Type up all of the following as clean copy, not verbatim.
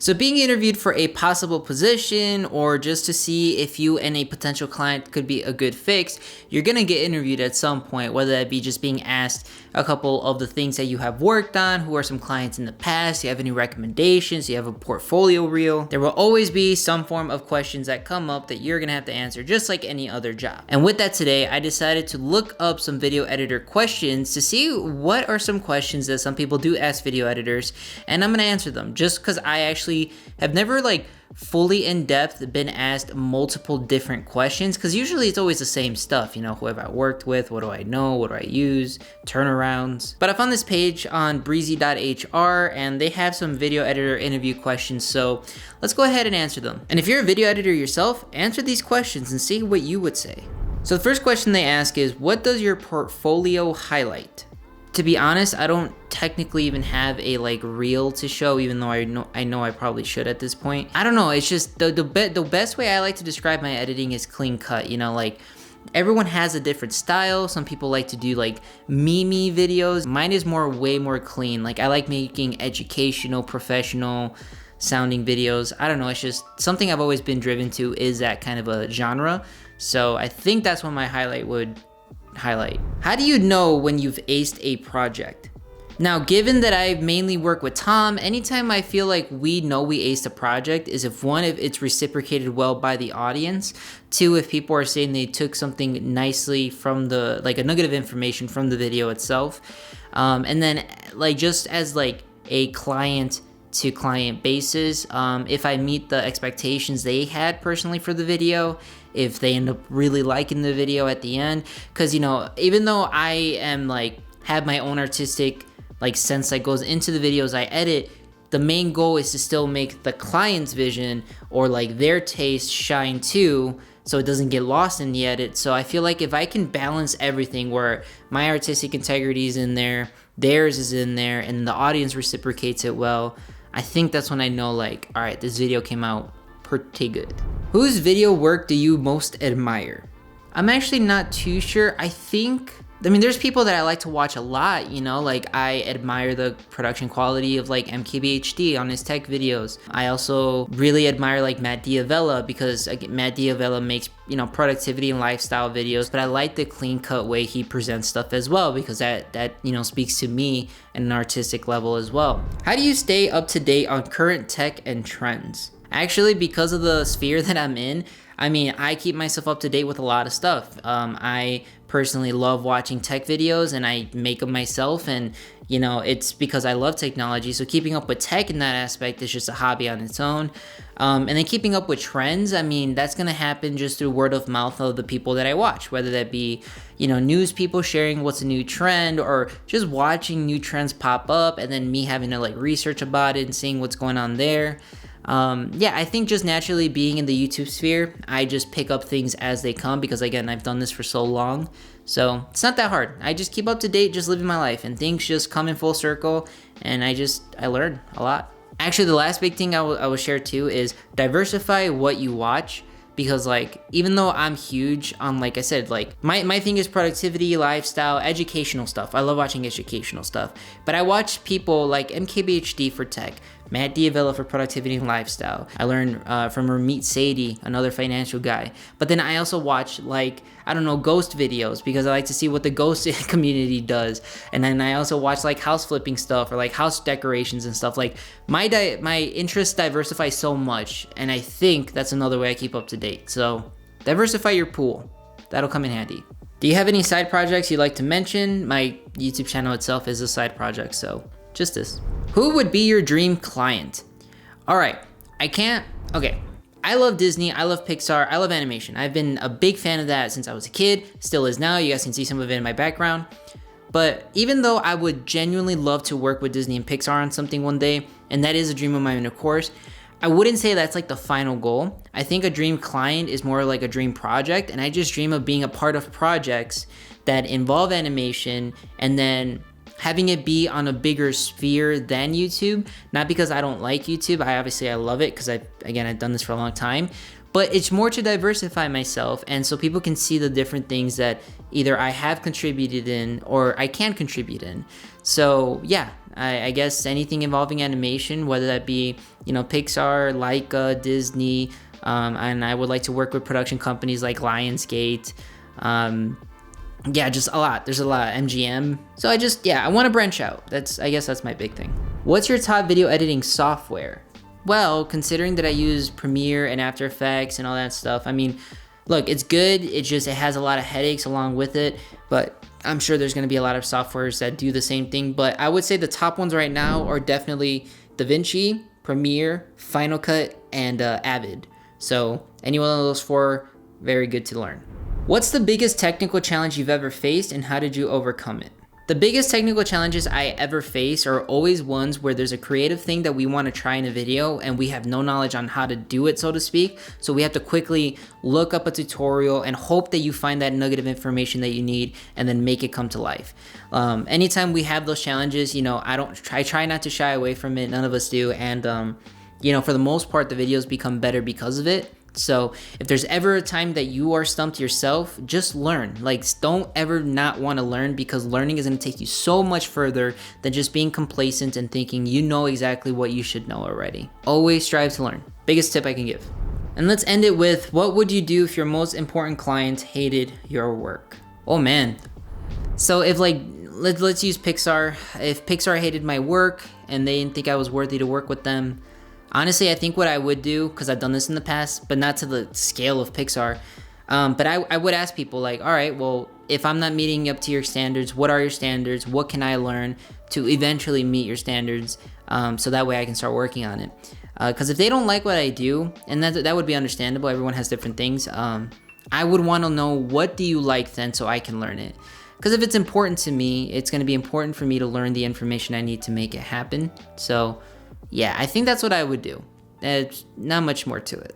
So being interviewed for a possible position or just to see if you and a potential client could be a good fix, you're gonna get interviewed at some point, whether that be just being asked a couple of the things that you have worked on, who are some clients in the past, do you have any recommendations, do you have a portfolio reel. There will always be some form of questions that come up that you're gonna have to answer just like any other job. And with that today, I decided to look up some video editor questions to see what are some questions that some people do ask video editors, and I'm gonna answer them just because I actually have never like fully in depth been asked multiple different questions, because usually it's always the same stuff, you know, who have I worked with, what do I know, what do I use, turnarounds. But I found this page on breezy.hr and they have some video editor interview questions, so let's go ahead and answer them. And if you're a video editor yourself, answer these questions and see what you would say. So the first question they ask is, what does your portfolio highlight? To be honest, I don't technically even have a like reel to show, even though I know I probably should at this point. I don't know, it's just the best way I like to describe my editing is clean cut, you know, like everyone has a different style. Some people like to do like meme videos. Mine is way more clean. Like I like making educational, professional sounding videos. I don't know, it's just something I've always been driven to, is that kind of a genre. So I think that's what my highlight would highlight. How do you know when you've aced a project? Now, given that I mainly work with Tom, anytime I feel like we know we aced a project is if one, if it's reciprocated well by the audience, two, if people are saying they took something nicely from the, like a nugget of information from the video itself, and then like just as like a client to client basis, if I meet the expectations they had personally for the video, if they end up really liking the video at the end, because you know, even though I am like have my own artistic like sense that goes into the videos I edit, the main goal is to still make the client's vision or like their taste shine too, so it doesn't get lost in the edit. So I feel like if I can balance everything where my artistic integrity is in there, theirs is in there, and the audience reciprocates it well, I think that's when I know like, all right, this video came out pretty good. Whose video work do you most admire? I'm actually not too sure. I mean, there's people that I like to watch a lot, you know, like I admire the production quality of like MKBHD on his tech videos. I also really admire like Matt Diavella, because Matt Diavella makes, you know, productivity and lifestyle videos, but I like the clean cut way he presents stuff as well, because that you know, speaks to me at an artistic level as well. How do you stay up to date on current tech and trends? Actually, because of the sphere that I'm in, I mean, I keep myself up to date with a lot of stuff. I personally love watching tech videos and I make them myself, and you know, it's because I love technology. So keeping up with tech in that aspect is just a hobby on its own. And then keeping up with trends, I mean, that's gonna happen just through word of mouth of the people that I watch, whether that be, you know, news people sharing what's a new trend, or just watching new trends pop up and then me having to like research about it and seeing what's going on there. Yeah, I think just naturally being in the YouTube sphere, I just pick up things as they come, because again, I've done this for so long. So it's not that hard. I just keep up to date, just living my life, and things just come in full circle, and I learn a lot. Actually, the last big thing I will share too is diversify what you watch. Because like, even though I'm huge on, like I said, like my thing is productivity, lifestyle, educational stuff. I love watching educational stuff. But I watch people like MKBHD for tech, Matt Diavella for productivity and lifestyle. I learned from Ramit Sethi, another financial guy. But then I also watch like, I don't know, ghost videos, because I like to see what the ghost community does. And then I also watch like house flipping stuff or like house decorations and stuff. Like my interests diversify so much, and I think that's another way I keep up to date. So diversify your pool. That'll come in handy. Do you have any side projects you'd like to mention? My YouTube channel itself is a side project, so just this. Who would be your dream client? All right, okay. I love Disney, I love Pixar, I love animation. I've been a big fan of that since I was a kid, still is now. You guys can see some of it in my background. But even though I would genuinely love to work with Disney and Pixar on something one day, and that is a dream of mine, of course, I wouldn't say that's like the final goal. I think a dream client is more like a dream project, and I just dream of being a part of projects that involve animation and then having it be on a bigger sphere than YouTube. Not because I don't like YouTube, I love it, because I've done this for a long time, but it's more to diversify myself, and so people can see the different things that either I have contributed in or I can contribute in. So yeah, I guess anything involving animation, whether that be, you know, Pixar, Leica, Disney, and I would like to work with production companies like Lionsgate. Yeah, just a lot. There's a lot. MGM. So I want to branch out. I guess that's my big thing. What's your top video editing software? Well, considering that I use Premiere and After Effects and all that stuff, I mean, look, it's good. It has a lot of headaches along with it, but I'm sure there's going to be a lot of softwares that do the same thing. But I would say the top ones right now are definitely DaVinci, Premiere, Final Cut, and Avid. So any one of those four, very good to learn. What's the biggest technical challenge you've ever faced, and how did you overcome it? The biggest technical challenges I ever face are always ones where there's a creative thing that we want to try in a video and we have no knowledge on how to do it, so to speak. So we have to quickly look up a tutorial and hope that you find that nugget of information that you need and then make it come to life. Anytime we have those challenges, you know, I try not to shy away from it. None of us do. And, you know, for the most part, the videos become better because of it. So if there's ever a time that you are stumped yourself, just learn. Like, don't ever not want to learn, because learning is going to take you so much further than just being complacent and thinking you know exactly what you should know already. Always strive to learn. Biggest tip I can give. And let's end it with, what would you do if your most important client hated your work? Oh man. So if let's use Pixar. If Pixar hated my work and they didn't think I was worthy to work with them, honestly, I think what I would do, because I've done this in the past, but not to the scale of Pixar, but I would ask people like, all right, well, if I'm not meeting up to your standards, what are your standards? What can I learn to eventually meet your standards? So that way I can start working on it. Because if they don't like what I do, and that would be understandable, everyone has different things, I would want to know, what do you like then, so I can learn it. Because if it's important to me, it's going to be important for me to learn the information I need to make it happen. So yeah, I think that's what I would do. There's not much more to it.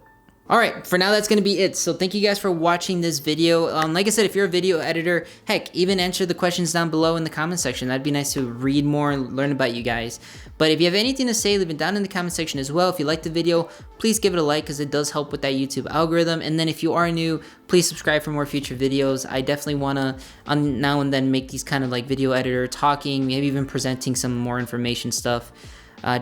All right, for now, that's going to be it. So thank you guys for watching this video. Like I said, if you're a video editor, heck, even answer the questions down below in the comment section. That'd be nice to read more and learn about you guys. But if you have anything to say, leave it down in the comment section as well. If you liked the video, please give it a like, because it does help with that YouTube algorithm. And then if you are new, please subscribe for more future videos. I definitely want to now and then make these kind of like video editor talking, maybe even presenting some more information stuff.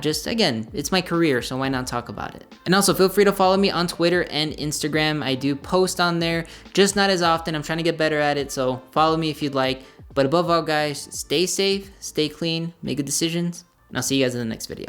Just again, it's my career, so why not talk about it? And also feel free to follow me on Twitter and Instagram. I do post on there, just not as often. I'm trying to get better at it, so follow me if you'd like. But above all, guys, stay safe, stay clean, make good decisions, and I'll see you guys in the next video.